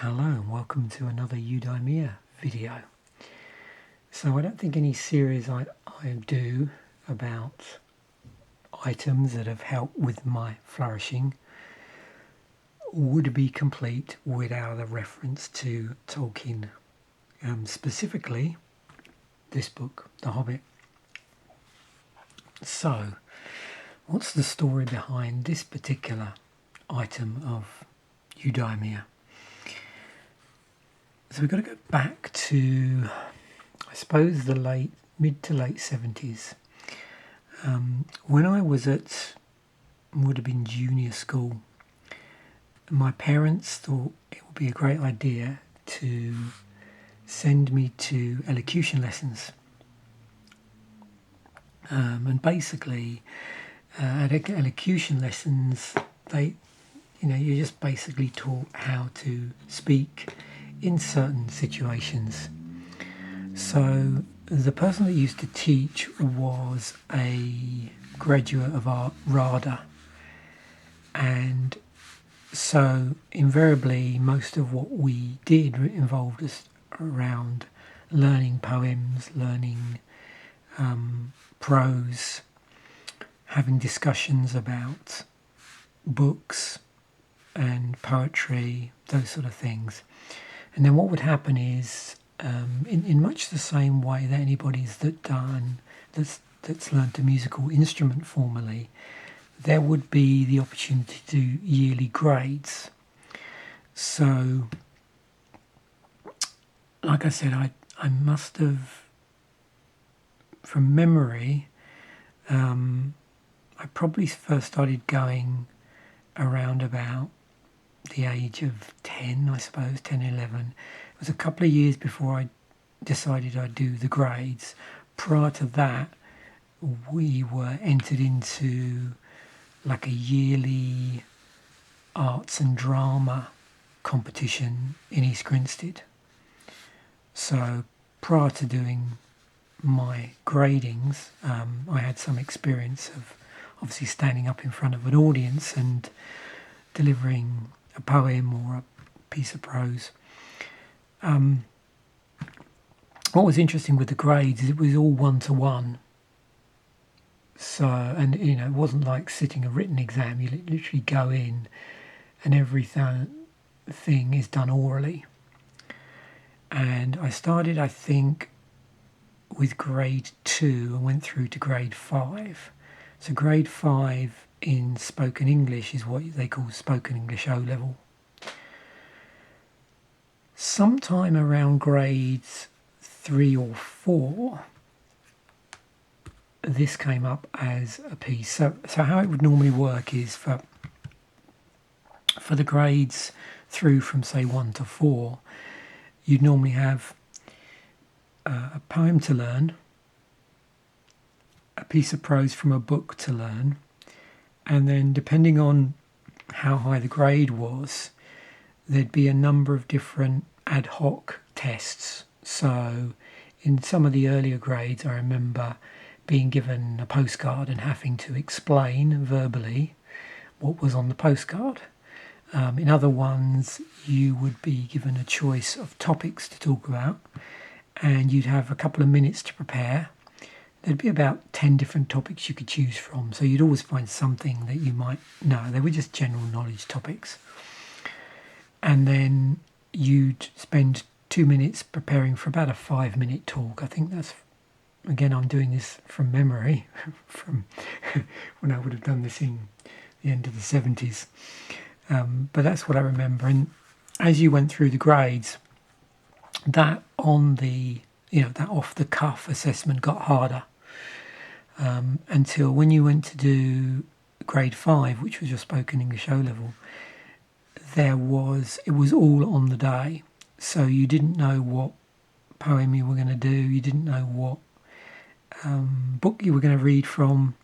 Hello and welcome to another Eudemonia video. So I don't think any series I do about items that have helped with my flourishing would be complete without a reference to Tolkien, specifically this book, The Hobbit. So what's the story behind this particular item of Eudemonia? So we've got to go back to, I suppose, the mid to late 70s. When I was would have been junior school, my parents thought it would be a great idea to send me to elocution lessons. And basically, at elocution lessons, you're just basically taught how to speak in certain situations. So the person that used to teach was a graduate of our RADA, and so invariably most of what we did involved us around learning poems, learning prose, having discussions about books and poetry, those sort of things. And then what would happen is, in much the same way that anybody's that's learned a musical instrument formally, there would be the opportunity to do yearly grades. So, like I said, I must have, from memory, I probably first started going around about the age of 10, I suppose, 10, 11. It was a couple of years before I decided I'd do the grades. Prior to that, we were entered into like a yearly arts and drama competition in East Grinstead. So prior to doing my gradings, I had some experience of obviously standing up in front of an audience and delivering a poem or a piece of prose. What was interesting with the grades is it was all one-to-one. So, and it wasn't like sitting a written exam. You literally go in and everything is done orally. And I started, I think, with grade 2 and went through to grade 5. So grade 5 in spoken English is what they call spoken English O-level. Sometime around grades 3 or 4, this came up as a piece. So how it would normally work is for the grades through from say 1 to 4, you'd normally have a poem to learn, a piece of prose from a book to learn, and then depending on how high the grade was, there'd be a number of different ad hoc tests. So in some of the earlier grades, I remember being given a postcard and having to explain verbally what was on the postcard. In other ones, you would be given a choice of topics to talk about, and you'd have a couple of minutes to prepare. There'd be about 10 different topics you could choose from, so you'd always find something that you might know. They were just general knowledge topics. And then you'd spend 2 minutes preparing for about a 5-minute talk. I think that's, again, I'm doing this from memory, from when I would have done this in the end of the 70s. But that's what I remember. And as you went through the grades, that that off-the-cuff assessment got harder. Until when you went to do grade 5, which was your spoken English O-level, it was all on the day. So you didn't know what poem you were going to do, you didn't know what book you were going to read from,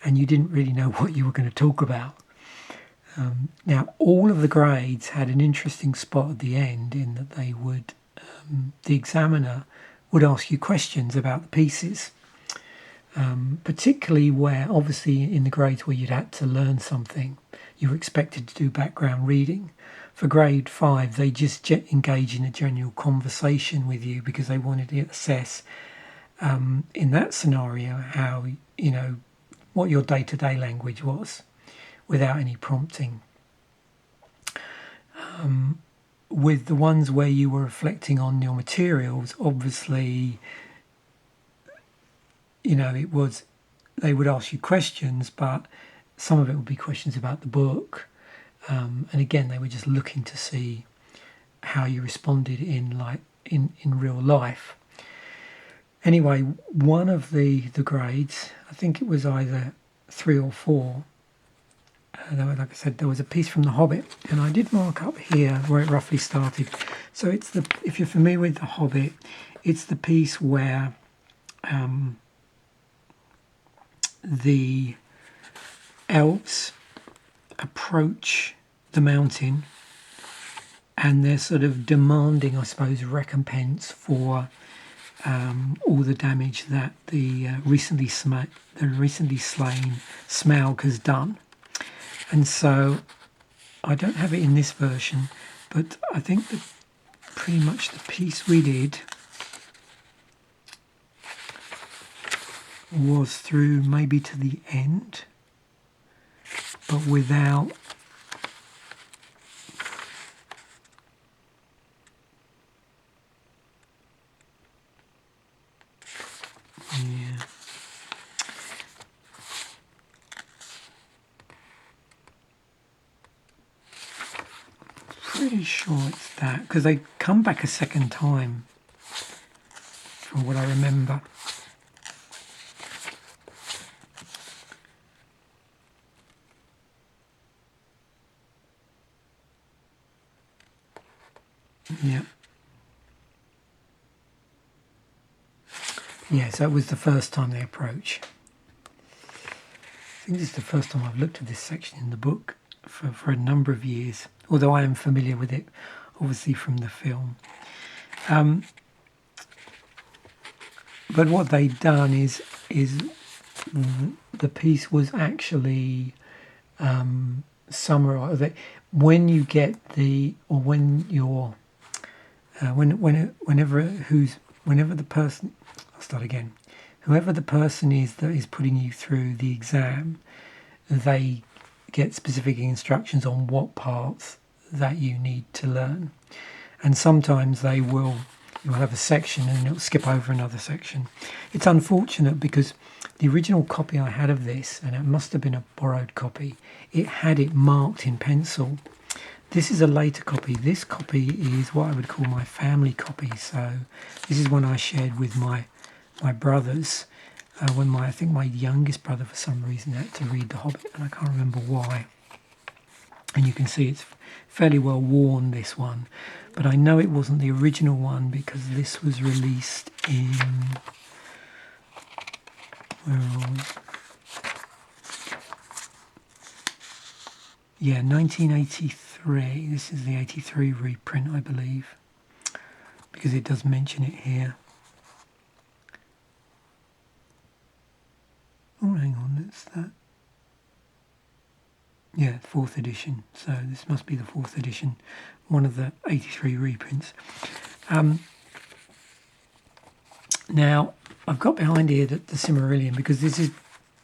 and you didn't really know what you were going to talk about. Now, all of the grades had an interesting spot at the end in that they would, the examiner would ask you questions about the pieces. Particularly where, obviously, in the grades where you'd had to learn something, you were expected to do background reading. for grade 5, they just engage in a general conversation with you because they wanted to assess, in that scenario, how, what your day-to-day language was without any prompting. With the ones where you were reflecting on your materials, obviously, they would ask you questions, but some of it would be questions about the book. And again, they were just looking to see how you responded in real life. Anyway, one of the grades, I think it was either 3 or 4, like I said, there was a piece from The Hobbit, and I did mark up here where it roughly started. So if you're familiar with The Hobbit, it's the piece where the elves approach the mountain and they're sort of demanding, I suppose, recompense for all the damage that the recently slain Smaug has done. And so I don't have it in this version, but I think that pretty much the piece we did was through maybe to the end, but without pretty sure it's that, because they come back a second time from what I remember. Yeah, so it was the first time they approach. I think this is the first time I've looked at this section in the book for a number of years, although I am familiar with it, obviously, from the film. But what they'd done is the piece was actually summarised. When you get whenever the person, I'll start again. Whoever the person is that is putting you through the exam, they get specific instructions on what parts that you need to learn. And sometimes you'll have a section and it'll skip over another section. It's unfortunate because the original copy I had of this, and it must have been a borrowed copy, it had it marked in pencil. This is a later copy. This copy is what I would call my family copy. So this is one I shared with my brothers when I think my youngest brother for some reason had to read The Hobbit, and I can't remember why. And you can see it's fairly well worn, this one. But I know it wasn't the original one because this was released in... where are we? Yeah, 1983. This is the 83 reprint, I believe, because it does mention it here. Oh, hang on, that's that. Yeah, 4th edition. So this must be the 4th edition, one of the 83 reprints. Now, I've got behind here the Silmarillion because this is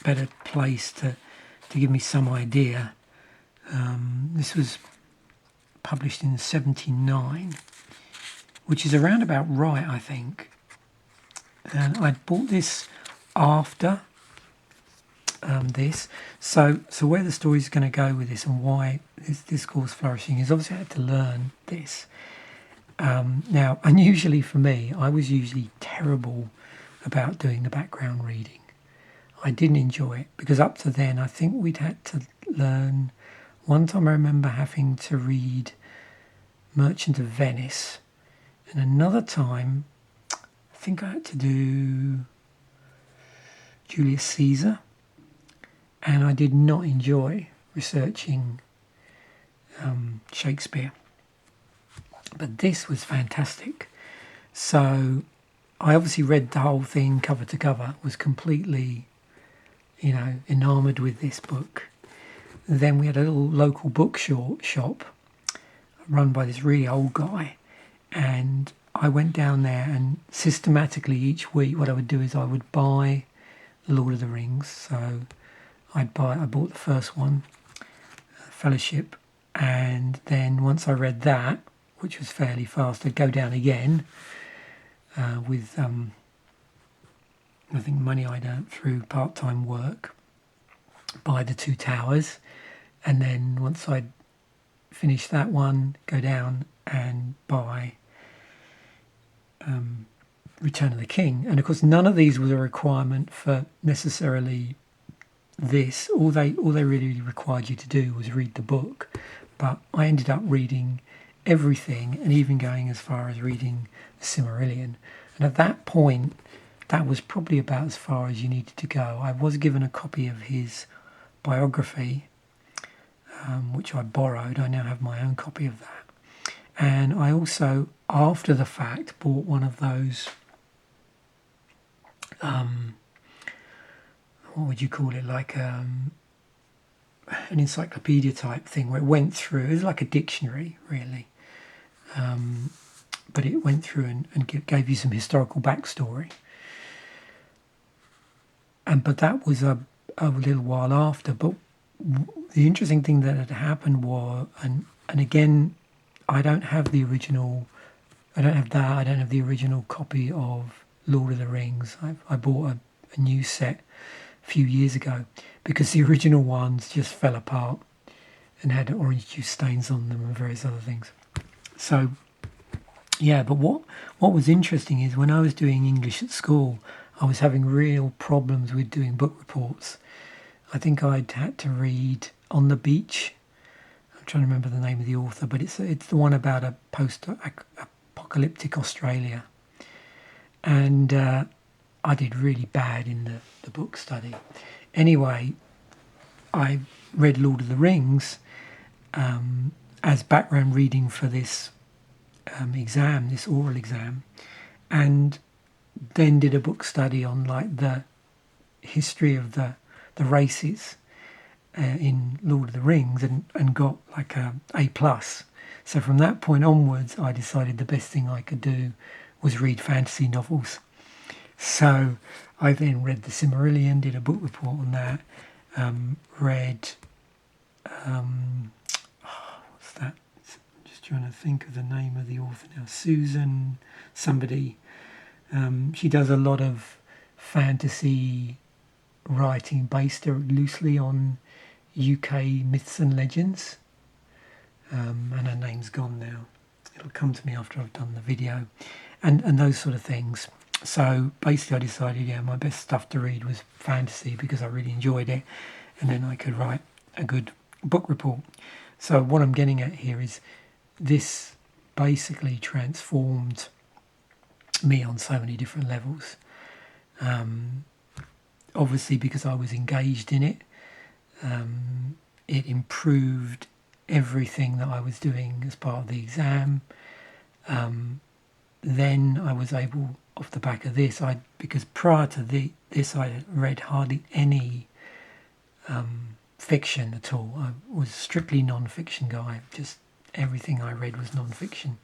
a better place to give me some idea. This was published in 79, which is around about right, I think. And I bought this after this. So where the story is going to go with this and why this calls Flourishing is obviously I had to learn this. Now, unusually for me, I was usually terrible about doing the background reading. I didn't enjoy it because up to then I think we'd had to learn. One time I remember having to read Merchant of Venice, and another time I think I had to do Julius Caesar, and I did not enjoy researching Shakespeare. But this was fantastic. So I obviously read the whole thing cover to cover, was completely, enamoured with this book. Then we had a little local bookshop run by this really old guy, and I went down there, and systematically each week what I would do is I would buy The Lord of the Rings. So I bought the first one, Fellowship, and then once I read that, which was fairly fast, I'd go down again with I think money I'd earned through part-time work, buy the Two Towers, and then once I'd finished that one, go down and buy Return of the King. And of course none of these was a requirement for necessarily this. All they really required you to do was read the book, but I ended up reading everything, and even going as far as reading the Silmarillion. And at that point, that was probably about as far as you needed to go. I was given a copy of his biography, which I borrowed. I now have my own copy of that. And I also, after the fact, bought one of those, what would you call it, like an encyclopedia type thing, where it went through, it was like a dictionary really, but it went through and gave you some historical backstory. But that was a little while after. But the interesting thing that had happened was, and again, I don't have the original. I don't have that. I don't have the original copy of Lord of the Rings. I bought a new set a few years ago because the original ones just fell apart and had orange juice stains on them and various other things. So, yeah. But what was interesting is when I was doing English at school, I was having real problems with doing book reports. I think I'd had to read On the Beach. I'm trying to remember the name of the author, but it's the one about a post-apocalyptic Australia. And I did really bad in the book study. Anyway, I read Lord of the Rings as background reading for this exam, this oral exam, and then did a book study on like the history of the races in Lord of the Rings, and got like a A+. So from that point onwards, I decided the best thing I could do was read fantasy novels. So I then read the Silmarillion, did a book report on that, read what's that? I'm just trying to think of the name of the author now. Susan somebody. She does a lot of fantasy writing based loosely on UK myths and legends. And her name's gone now. It'll come to me after I've done the video. And those sort of things. So basically I decided, my best stuff to read was fantasy because I really enjoyed it. And then I could write a good book report. So what I'm getting at here is this basically transformed me on so many different levels. Obviously because I was engaged in it, it improved everything that I was doing as part of the exam. Then I was able, off the back of this, because prior to this I had read hardly any fiction at all. I was strictly non-fiction guy. Just everything I read was non-fiction.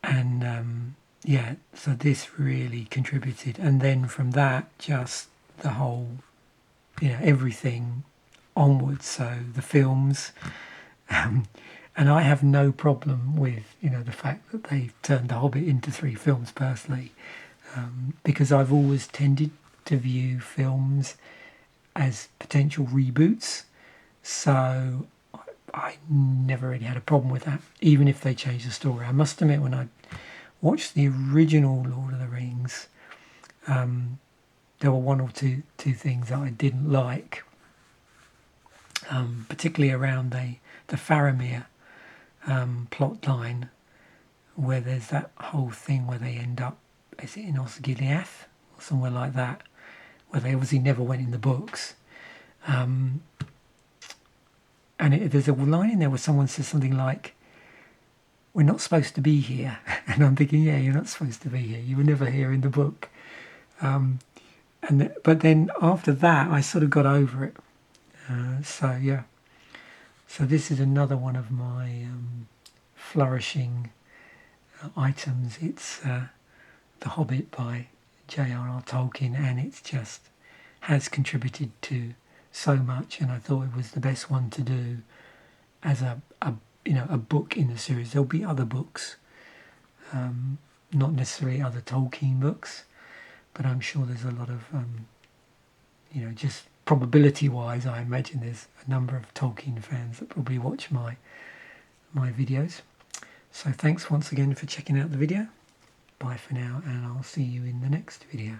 And so this really contributed. And then from that, just the whole, everything onwards. So the films, and I have no problem with, the fact that they turned The Hobbit into 3 films personally, because I've always tended to view films as potential reboots. So I never really had a problem with that, even if they changed the story. I must admit, when I watched the original Lord of the Rings, there were one or two things that I didn't like, particularly around the Faramir plot line, where there's that whole thing where they end up, is it in Osgiliath or somewhere like that, where they obviously never went in the books. And there's a line in there where someone says something like, "We're not supposed to be here." And I'm thinking, you're not supposed to be here. You were never here in the book. But then after that, I sort of got over it. So So this is another one of my flourishing items. It's The Hobbit by J.R.R. Tolkien, and it's just has contributed to so much, and I thought it was the best one to do as a book in the series. There'll be other books, not necessarily other Tolkien books, but I'm sure there's a lot of just probability wise, I imagine there's a number of Tolkien fans that probably watch my videos. So thanks once again for checking out the video. Bye for now, and I'll see you in the next video.